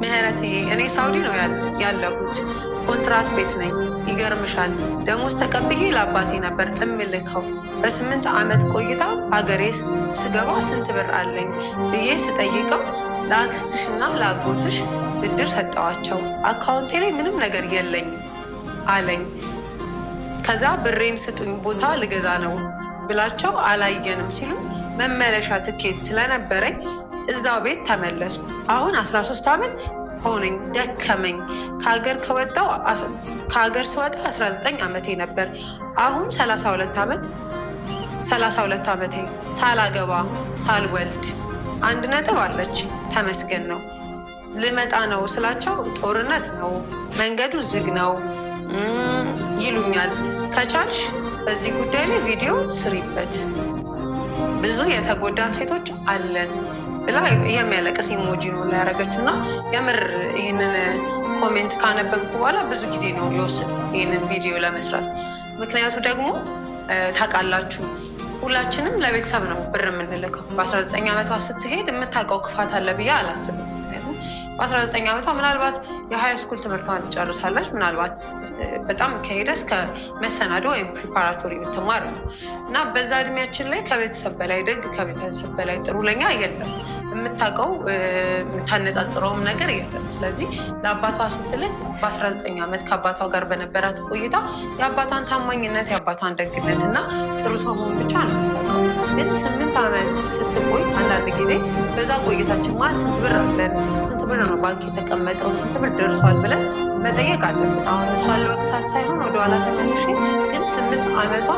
ምህረትዬ እኔ ሳውዲ ነው ያለሁት። ኮንትራት ቤት ነኝ። ይገርምሻል ደሞዝ ተቀብዬ ለአባቴ ነበር እምልከው። በ8 ዓመት ቆይታ አገሬስ ስገባ ስንት ብር አለኝ ብዬ ስጠይቀው ለአክስትሽና ለአጎትሽ ብድር ሰጠዋቸው፣ አካውንቴ ላይ ምንም ነገር የለኝም አለኝ። ከዛ ብሬን ስጡኝ ቦታ ልገዛ ነው ብላቸው አላየንም ሲሉ መመለሻ ትኬት ስለነበረኝ እዛው ቤት ተመለሱ። አሁን 13 ዓመት ሆነኝ፣ ደከመኝ። ከሀገር ስወጣ 19 ዓመቴ ነበር። አሁን 32 ዓመቴ ሳላገባ ሳልወልድ 1 ነጥብ አለች። ተመስገን ነው። ልመጣ ነው ስላቸው ጦርነት ነው መንገዱ ዝግ ነው ይሉኛል። ከቻልሽ በዚህ ጉዳይ ላይ ቪዲዮ ስሪበት፣ ብዙ የተጎዳን ሴቶች አለን ብላ የሚያለቅስ ኢሞጂ ነው ያደረገች እና የምር ይህንን ኮሜንት ካነበብኩ በኋላ ብዙ ጊዜ ነው የወሰድኩት ይህንን ቪዲዮ ለመስራት። ምክንያቱ ደግሞ ታውቃላችሁ ሁላችንም ለቤተሰብ ነው ብር የምንልከው። በ19 ዓመቷ ስትሄድ የምታውቀው ክፋት አለ ብዬ አላስብም። በ19 ዓመቷ ምናልባት የሃይ ስኩል ትምህርቷን ጨርሳለች። ምናልባት በጣም ከሄደ እስከ መሰናዶ ወይም ፕሪፓራቶሪ ብትማር ነው እና በዛ እድሜያችን ላይ ከቤተሰብ በላይ ደግ፣ ከቤተሰብ በላይ ጥሩ ለኛ የለም። የምታውቀው የምታነጻጽረውም ነገር የለም። ስለዚህ ለአባቷ ስትልክ በ19 ዓመት ከአባቷ ጋር በነበራት ቆይታ የአባቷን ታማኝነት፣ የአባቷን ደግነት እና ጥሩ ሰው መሆን ብቻ ነው። ግን 8 ዓመት ስትቆይ አንዳንድ ጊዜ በዛ ቆይታችን ማለት ስንት ብር አለን፣ ስንት ብር ነው ባንክ የተቀመጠው፣ ስንት ብር ደርሷል ብለን መጠየቅ አለብን። አሁን እሷን ለወቅሳት ሳይሆን ወደኋላ ተመልሼ ግን 8 ዓመቷ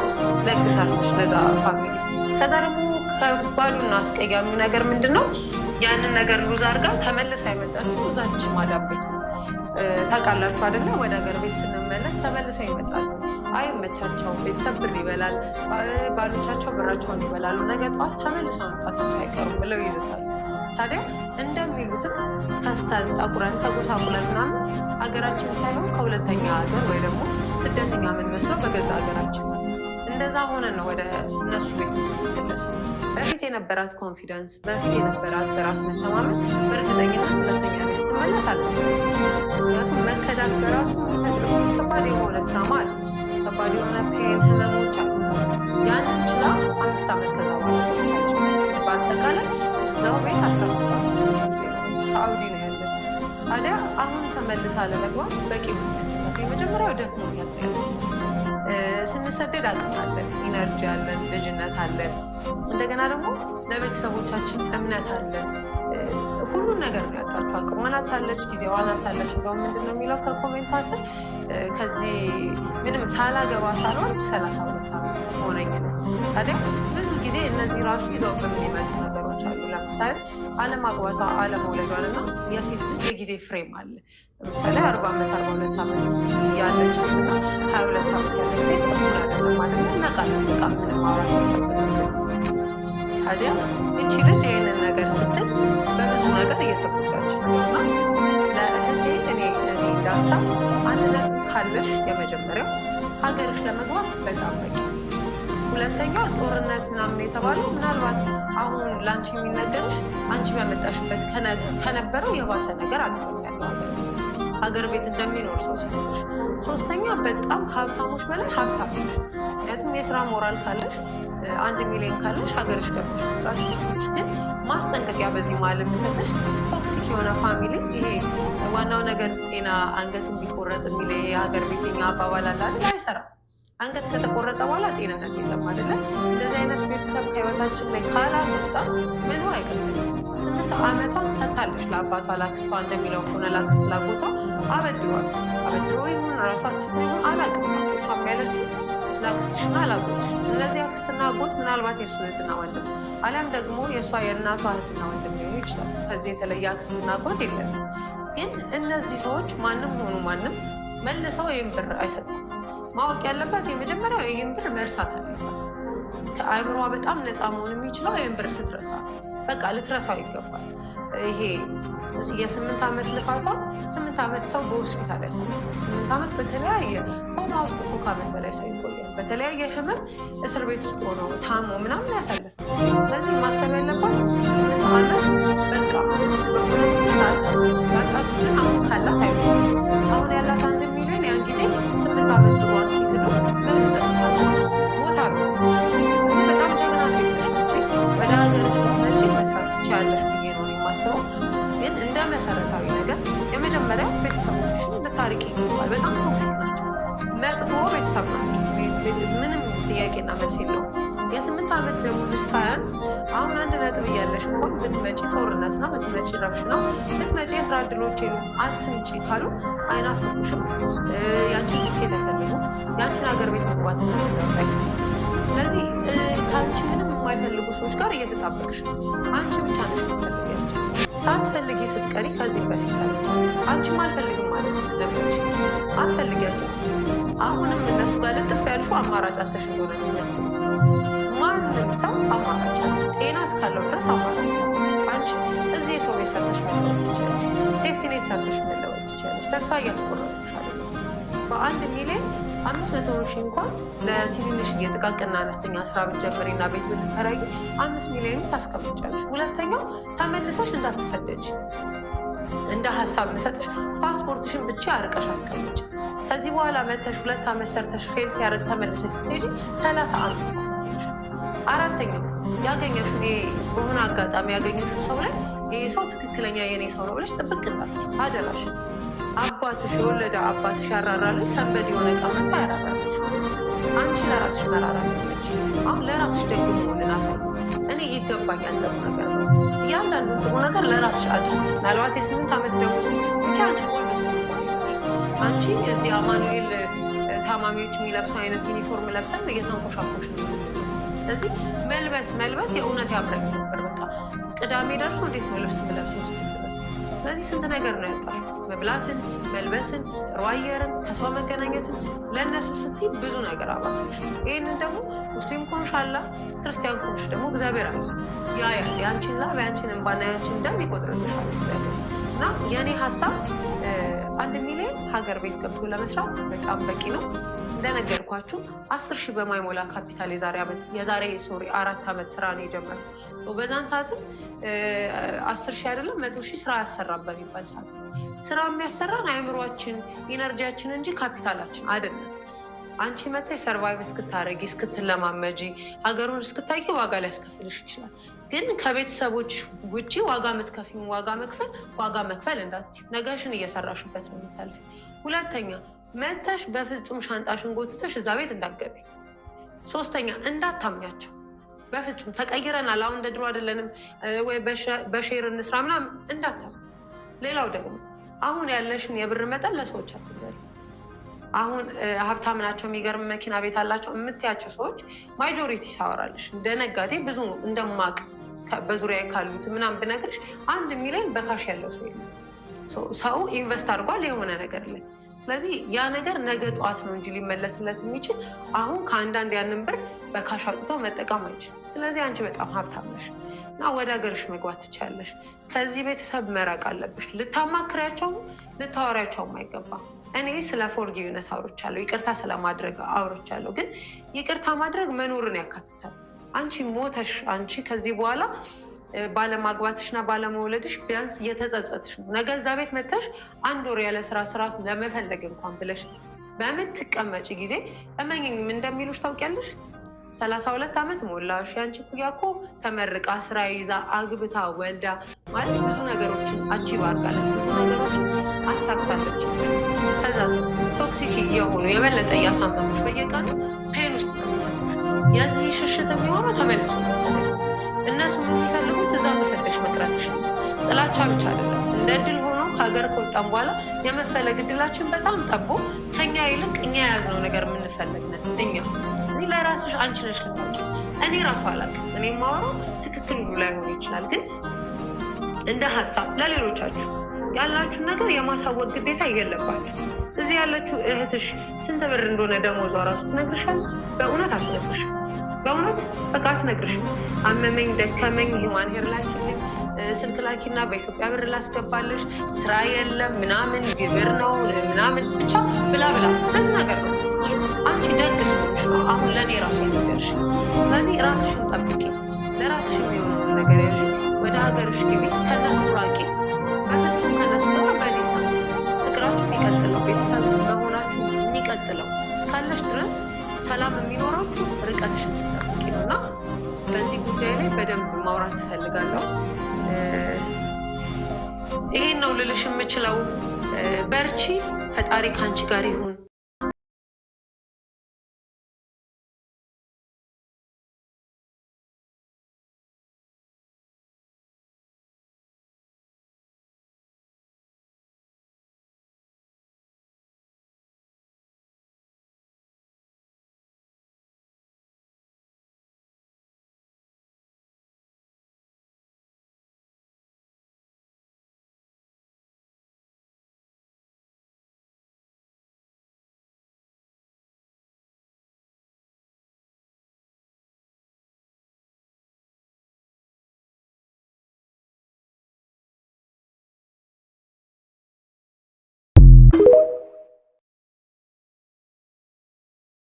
ለግሳለች ለዛ ፋሚሊ። ከዛ ደግሞ ከባዱና አስቀያሚው ነገር ምንድን ነው? ያንን ነገር ሉዝ አድርጋ ተመልሳ የመጣችው እዛች ማዳም ቤት ነው። ታውቃላችሁ አይደለ? ወደ ሀገር ቤት ስንመለስ ተመልሰው ይመጣሉ። አይመቻቸው፣ ቤተሰብ ብር ይበላል፣ ባሎቻቸው ብራቸውን ይበላሉ። ነገ ጠዋት ተመልሰው መምጣታቸው አይቀሩም ብለው ይዝታሉ። ታዲያ እንደሚሉትም ከስተን ጠቁረን ተጎሳቁለን ምናምን ሀገራችን ሳይሆን ከሁለተኛ ሀገር ወይ ደግሞ ስደተኛ የምንመስለው በገዛ ሀገራችን እንደዛ ሆነን ነው ወደ እነሱ ቤት የምንመለሰው። በፊት የነበራት ኮንፊደንስ፣ በፊት የነበራት በራስ መተማመን በእርግጠኝነት ሁለተኛ ላይ ስትመለስ አለ። ምክንያቱም መከዳት በራሱ የሚፈጥረው ከባድ የሆነ ትራማ አለ፣ ከባድ የሆነ ፔን፣ ህመሞች አሉ። ያንን ችላ 5 ዓመት ከዛ በአጠቃላይ እዛው ቤት 13 ዓመት ሳዑዲ ነው ያለች። ታዲያ አሁን ተመልሳ ለመግባት በቂ ምክንያት የመጀመሪያው ደክሞኛል ያለ ስንሰደድ አቅም አለን፣ ኢነርጂ አለን፣ ልጅነት አለን። እንደገና ደግሞ ለቤተሰቦቻችን እምነት አለን። ሁሉን ነገር ነው ያጣችው። አቅሟን አታለች፣ ጊዜዋን አታለች። እንደውም ምንድን ነው የሚለው ከኮሜንት ስር ከዚህ ምንም ሳላገባ ሳልወልድ 32 ዓመት ሆነኝ ነው። ታዲያ ብዙ ጊዜ እነዚህ ራሱ ይዘው በሚመጡ ነገሮች አሉ። ለምሳሌ አለማግባቷ፣ አለመውለዷን እና የሴት ልጅ የጊዜ ፍሬም አለ። ለምሳሌ 40 ዓመት 42 ዓመት ያለች ሴትና 22 ዓመት ያለች ሴት እኩል አይደለም ማለት ነው። እናውቃለን። በቃ ምንም ማውራት የለበትም። ታዲያ እቺ ልጅ ይህንን ነገር ስትል በብዙ ነገር እየተጎዳች ነው እና ለእህቴ እኔ እንዳሳ 1 ነጥብ ካለሽ የመጀመሪያው ሀገርሽ ለመግባት በጣም በቂ። ሁለተኛው ጦርነት ምናምን የተባለው ምናልባት አሁን ለአንቺ የሚነገርሽ አንቺ በመጣሽበት ከነበረው የባሰ ነገር አልሆነም ያለው ሀገር ቤት እንደሚኖር ሰው ሲሆንሽ። ሶስተኛ በጣም ከሀብታሞች በላይ ሀብታሞች። ምክንያቱም የስራ ሞራል ካለሽ 1 ሚሊዮን ካለሽ ሀገርሽ ገብተሽ መስራት ትችላለሽ። ግን ማስጠንቀቂያ በዚህ መሀል የሚሰጥሽ ቶክሲክ የሆነ ፋሚሊ። ይሄ ዋናው ነገር ጤና አንገት ቢቆረጥ የሚል የሀገር ቤተኛ አባባል አለ አይደል? አይሰራም። አንገት ከተቆረጠ በኋላ ጤንነት የለም አይደለ? እንደዚህ አይነት ቤተሰብ ከህይወታችን ላይ ካላስወጣ መኖር አይቀጥልም። 8 ዓመቷን ሰጥታለች ለአባቷ ለአክስቷ፣ እንደሚለው ከሆነ ለአክስት ላጎቷ አበድሯል። አበድሮ ይሁን ራሷ አክስት ይሁን አላውቅም። እሷም ያለችው ለአክስትሽና ላጎትሽ። እነዚህ አክስትና አጎት ምናልባት የእሱ እህትና ወንድም አሊያም ደግሞ የእሷ የእናቷ እህትና ወንድም ሊሆኑ ይችላል። ከዚህ የተለየ አክስትና አጎት የለም። ግን እነዚህ ሰዎች ማንም ሆኑ ማንም መልሰው ይህን ብር አይሰጡም። ማወቅ ያለባት የመጀመሪያው ይህን ብር መርሳት አለባት። ከአእምሯ በጣም ነፃ መሆን የሚችለው ይህን ብር ስትረሳ፣ በቃ ልትረሳው ይገባል። ይሄ የ8 ዓመት ልፋቷ 8 ዓመት ሰው በሆስፒታል ያሳልፋል። 8 ዓመት በተለያየ ኮማ ውስጥ እኮ ከዓመት በላይ ሰው ይቆያል። በተለያየ ህመም እስር ቤት ውስጥ ሆኖ ታሞ ምናምን ያሳልፋል። ስለዚህ ማሰብ ያለባት 8 ዓመት በቃ ያጣችሁ ካላት አይሆንም። አሁን ያላት 1 ሚሊዮን ያን ጊዜ 8 ዓመት ድሯን ሲግሉ መርዝ ጠጥታለች ሞታ ቢሆንስ? በጣም ጀግና ሴት ነች። ወደ ሀገርሽ መጪ መስራት ትችያለሽ ብዬ ነው የማስበው። ግን እንደ መሰረታዊ ነገር የመጀመሪያ ቤተሰቦችሽን ልታርቂ ይገባል። በጣም ቶክሲክ ናቸው፣ መጥፎ ቤተሰብ ናቸው። ምንም ጥያቄና መልስ የለውም። የ8 ዓመት ደሞዝሽ ሳያንስ አሁን 1 ነጥብ እያለሽ እንኳን ብትመጪ ጦርነት ነው፣ ብትመጪ ረብሽ ነው፣ ብትመጪ የስራ እድሎች የሉም አትምጪ ካሉ አይናፍቁሽም። ያንቺን ስኬት አይፈልጉ፣ ያንቺን ሀገር ቤት መግባት ነው። ስለዚህ ከአንቺ ምንም የማይፈልጉ ሰዎች ጋር እየተጣበቅሽ አንቺ ብቻ ነሽ ትፈልጊያቸው። ሳትፈልጊ ስትቀሪ ከዚህ በፊት አንቺም አልፈልግም ማለት ለምች አትፈልጊያቸው። አሁንም እነሱ ጋር ልጥፍ ያልሹ አማራጭ አተሽ እንደሆነ የሚያስቡ ማንም ሰው አማራጭ ጤና እስካለው ድረስ አማራጭ። አንቺ እዚህ የሰው ቤት ሰርተሽ መለወጥ ትችላለሽ። ሴፍቲ ኔት ሰርተሽ መለወጥ ትችላለሽ። ተስፋ እያስቆረጥሻል። በ1 ሚሊዮን 500 ሺህ እንኳን ለትንንሽ የጥቃቅንና አነስተኛ ስራ ብትጀምሪና ቤት ብትከራይ 5 ሚሊዮን ታስቀምጫለሽ። ሁለተኛው ተመልሰሽ እንዳትሰደጅ እንደ ሀሳብ መሰጠሽ ፓስፖርትሽን ብቻ አርቀሽ አስቀምጭ። ከዚህ በኋላ መተሽ 2 ዓመት ሰርተሽ ፌል ሲያደርግ ተመልሰሽ ስትሄጂ 35 አራተኛው ያገኘሽው በሆነ አጋጣሚ ያገኘሽው ሰው ላይ ይሄ ሰው ትክክለኛ የኔ ሰው ነው ብለሽ ጥብቅ እንዳትይ አደራሽ። አባትሽ የወለደ አባትሽ ያራራልሽ ሰንበድ የሆነ ቀመጣ ያራራልሽ። አንቺ ለራስሽ መራራት ነች። አሁን ለራስሽ ደግሞ መሆንን አሳይ። እኔ ይገባኛል ጥሩ ነገር ነው። እያንዳንዱ ጥሩ ነገር ለራስሽ አድርጊ። ምናልባት የ8 ዓመት ደግሞ ስትልኪ አንቺ ቆንጆ ስትባል አንቺ የዚህ አማኑኤል ታማሚዎች የሚለብሰው አይነት ዩኒፎርም ለብሰን እየተንኮሻኮሽ ነው። ስለዚህ መልበስ የእውነት ያምረኝ ነበር። በቃ ቅዳሜ ደርሶ እንዴት ነው ልብስ የምለብሰው እስክል ድረስ። ስለዚህ ስንት ነገር ነው ያጣሽው። መብላትን፣ መልበስን፣ ጥሩ አየርን፣ ከሰው መገናኘትን ለእነሱ ስትይ ብዙ ነገር አባለሽ። ይህንን ደግሞ ሙስሊም ኮንሽ አላ፣ ክርስቲያን ኮንሽ ደግሞ እግዚአብሔር አለ። ያ የአንቺን ላብ የአንቺን እንባና የአንቺን ደም ይቆጥርልሻል እና የእኔ ሀሳብ 1 ሚሊዮን ሀገር ቤት ገብቶ ለመስራት በጣም በቂ ነው። እንደነገርኳችሁ 10 ሺህ በማይሞላ ካፒታል የዛሬ 4 ዓመት ስራ ነው የጀመረው። በዛን ሰዓትም 10 ሺህ አይደለም 100 ሺህ ስራ ያሰራን በሚባል ሰዓት ስራ የሚያሰራን አእምሯችን ኢነርጂያችን እንጂ ካፒታላችን አይደለም። አንቺ መታይ ሰርቫይቭ እስክታረጊ እስክትለማመጂ ሀገሩን እስክታይ ዋጋ ሊያስከፍልሽ ይችላል። ግን ከቤተሰቦች ውጪ ዋጋ የምትከፊውን ዋጋ መክፈል እንዳትዪ። ነገሽን እየሰራሽበት ነው የምታልፊ። ሁለተኛ መተሽ በፍጹም ሻንጣሽን ጎትተሽ እዛ ቤት እንዳትገቢ። ሶስተኛ እንዳታምኛቸው በፍጹም ተቀይረናል፣ አሁን እንደ ድሮ አይደለንም ወይ በሼር እንስራ ምናምን እንዳታምኝ። ሌላው ደግሞ አሁን ያለሽን የብር መጠን ለሰዎች አትንገሪ። አሁን ሀብታም ናቸው የሚገርም መኪና ቤት አላቸው የምትያቸው ሰዎች ማጆሪቲ ሳወራለሽ እንደ ነጋዴ ብዙ እንደማቅ በዙሪያ ካሉት ምናምን ብነግርሽ 1 ሚሊዮን በካሽ ያለው ሰው የለም። ሰው ኢንቨስት አድርጓል የሆነ ነገር ላይ። ስለዚህ ያ ነገር ነገ ጠዋት ነው እንጂ ሊመለስለት የሚችል አሁን ከአንዳንድ ያንን ብር በካሽ አውጥቶ መጠቀም አይችልም። ስለዚህ አንቺ በጣም ሀብታም ነሽ እና ወደ ሀገርሽ መግባት ትችያለሽ። ከዚህ ቤተሰብ መራቅ አለብሽ። ልታማክሪያቸው ልታወሪያቸውም አይገባም። እኔ ስለ ፎርጊቭነስ አውርቻለሁ፣ ይቅርታ ስለማድረግ አውርቻለሁ። ግን ይቅርታ ማድረግ መኖርን ያካትታል። አንቺ ሞተሽ አንቺ ከዚህ በኋላ ባለማግባትሽና ባለመውለድሽ ቢያንስ እየተጸጸትሽ ነው። ነገ እዛ ቤት መተሽ 1 ወር ያለ ስራ ለመፈለግ እንኳን ብለሽ በምትቀመጪ ጊዜ እመኝም እንደሚሉሽ ታውቂያለሽ። 32 ዓመት ሞላሽ። ያንቺ ኩያ እኮ ተመርቃ ስራ ይዛ አግብታ ወልዳ ማለት ብዙ ነገሮችን አቺቭ አድርጋለች፣ ብዙ ነገሮችን አሳክታለች። ከዛስ ቶክሲክ የሆኑ የበለጠ እያሳመሙሽ በየቀኑ ፔን ውስጥ ነው። የዚህ ሽሽት የሚሆነው ተመልሶ መሰለኝ እነሱ የሚፈልጉት እዛው ተሰደሽ መቅረትሽ ነው። ጥላቻ ብቻ አይደለም። እንደ እድል ሆኖ ከሀገር ከወጣን በኋላ የመፈለግ እድላችን በጣም ጠቦ ከኛ ይልቅ እኛ የያዝነው ነገር የምንፈልግ ነን። እኛ ለራስሽ አንቺ ነሽ ልታውቂ። እኔ ራሱ አላውቅም። እኔ የማወራው ትክክል ሁሉ ላይሆን ይችላል። ግን እንደ ሀሳብ ለሌሎቻችሁ ያላችሁን ነገር የማሳወቅ ግዴታ የለባችሁ። እዚህ ያለችው እህትሽ ስንት ብር እንደሆነ ደሞዟ ራሱ ትነግርሻለች? በእውነት አትነግርሽም። በእውነት በቃ አትነግርሽም። አመመኝ ደከመኝ ሂዋን ሄር ላኪልኝ ስልክ ላኪና በኢትዮጵያ ብር ላስገባለሽ፣ ስራ የለም ምናምን ግብር ነው ምናምን ብቻ ብላ ብዙ ነገር ነው። አንቺ ደግ ስለሆንሽ ነው አሁን ለእኔ ራሱ የነገርሽ። ስለዚህ ራስሽን ጠብቂ፣ ለራስሽ የሚሆነውን ነገር ያዥ፣ ወደ ሀገርሽ ግቢ፣ ከነሱ ራቂ። በፍጹም ከነሱ ጋር በዲስታንስ ማውራት እፈልጋለሁ። ይሄን ነው ልልሽ የምችለው። በርቺ፣ ፈጣሪ ካንቺ ጋር ይሁን።